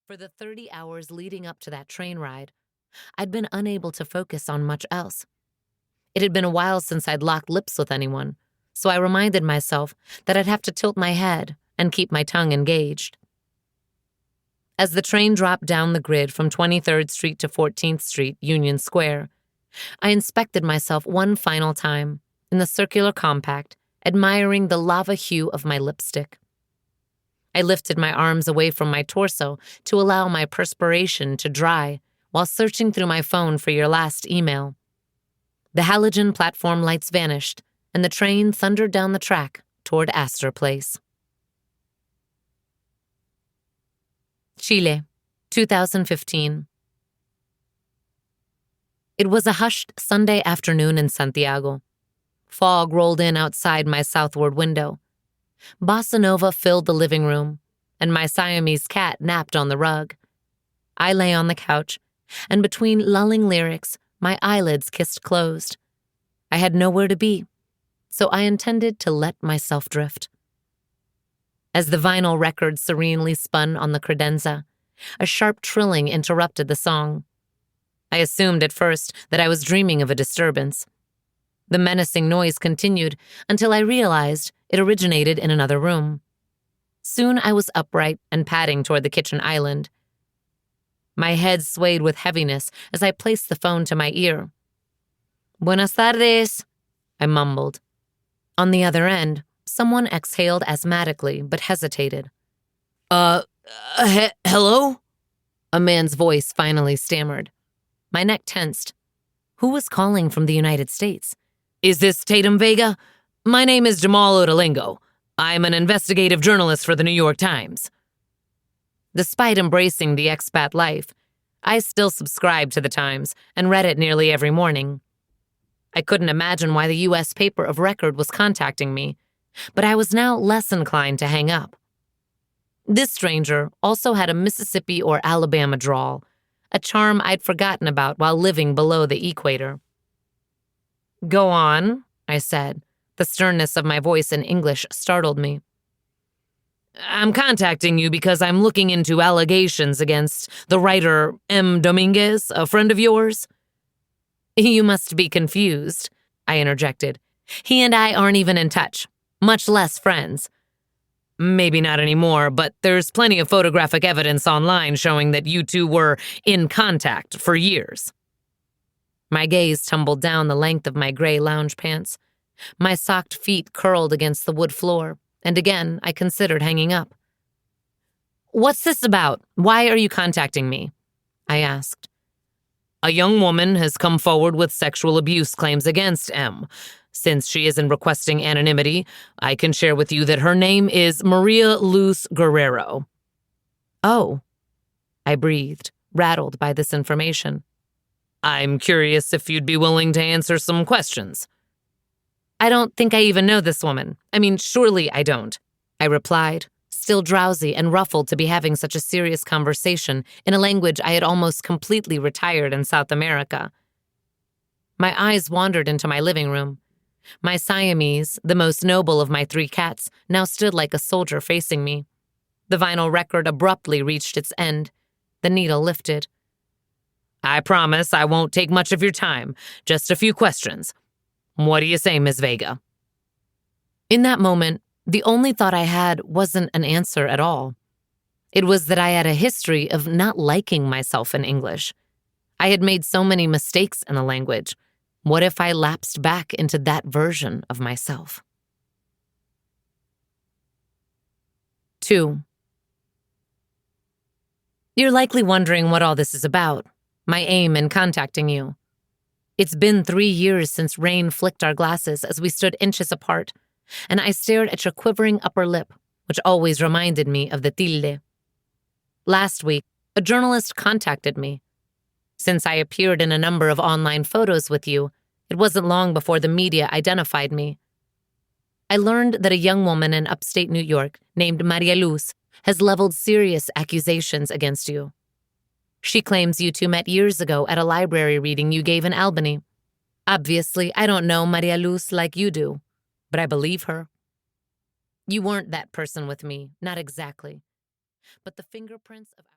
For the 30 hours leading up to that train ride, I'd been unable to focus on much else. It had been a while since I'd locked lips with anyone, so I reminded myself that I'd have to tilt my head and keep my tongue engaged. As the train dropped down the grid from 23rd Street to 14th Street, Union Square, I inspected myself one final time in the circular compact, admiring the lava hue of my lipstick. I lifted my arms away from my torso to allow my perspiration to dry while searching through my phone for your last email. The halogen platform lights vanished, and the train thundered down the track toward Astor Place. Chile, 2015. It was a hushed Sunday afternoon in Santiago. Fog rolled in outside my southward window. Bossa Nova filled the living room, and my Siamese cat napped on the rug. I lay on the couch, and between lulling lyrics, my eyelids kissed closed. I had nowhere to be, so I intended to let myself drift. As the vinyl record serenely spun on the credenza, a sharp trilling interrupted the song. I assumed at first that I was dreaming of a disturbance. The menacing noise continued until I realized it originated in another room. Soon I was upright and padding toward the kitchen island. My head swayed with heaviness as I placed the phone to my ear. "Buenas tardes," I mumbled. On the other end, someone exhaled asthmatically but hesitated. Hello?" A man's voice finally stammered. My neck tensed. Who was calling from the United States? "Is this Tatum Vega? My name is Jamal Odalingo. I'm an investigative journalist for the New York Times." Despite embracing the expat life, I still subscribed to the Times and read it nearly every morning. I couldn't imagine why the U.S. paper of record was contacting me, but I was now less inclined to hang up. This stranger also had a Mississippi or Alabama drawl, a charm I'd forgotten about while living below the equator. "Go on," I said. The sternness of my voice in English startled me. "I'm contacting you because I'm looking into allegations against the writer M. Domínguez, a friend of yours." "You must be confused," I interjected. "He and I aren't even in touch, much less friends." "Maybe not anymore, but there's plenty of photographic evidence online showing that you two were in contact for years." My gaze tumbled down the length of my gray lounge pants. My socked feet curled against the wood floor, and again I considered hanging up. "What's this about? Why are you contacting me?" I asked. "A young woman has come forward with sexual abuse claims against M. Since she isn't requesting anonymity, I can share with you that her name is Maria Luz Guerrero." "Oh," I breathed, rattled by this information. "I'm curious if you'd be willing to answer some questions." "I don't think I even know this woman. I mean, surely I don't," I replied, still drowsy and ruffled to be having such a serious conversation in a language I had almost completely retired in South America. My eyes wandered into my living room. My Siamese, the most noble of my 3 cats, now stood like a soldier facing me. The vinyl record abruptly reached its end. The needle lifted. "I promise I won't take much of your time. Just a few questions. What do you say, Ms. Vega?" In that moment, the only thought I had wasn't an answer at all. It was that I had a history of not liking myself in English. I had made so many mistakes in the language. What if I lapsed back into that version of myself? 2. You're likely wondering what all this is about, my aim in contacting you. It's been 3 years since rain flicked our glasses as we stood inches apart, and I stared at your quivering upper lip, which always reminded me of the tilde. Last week, a journalist contacted me. Since I appeared in a number of online photos with you, it wasn't long before the media identified me. I learned that a young woman in upstate New York named Maria Luz has leveled serious accusations against you. She claims you two met years ago at a library reading you gave in Albany. Obviously, I don't know Maria Luz like you do, but I believe her. You weren't that person with me, not exactly. But the fingerprints of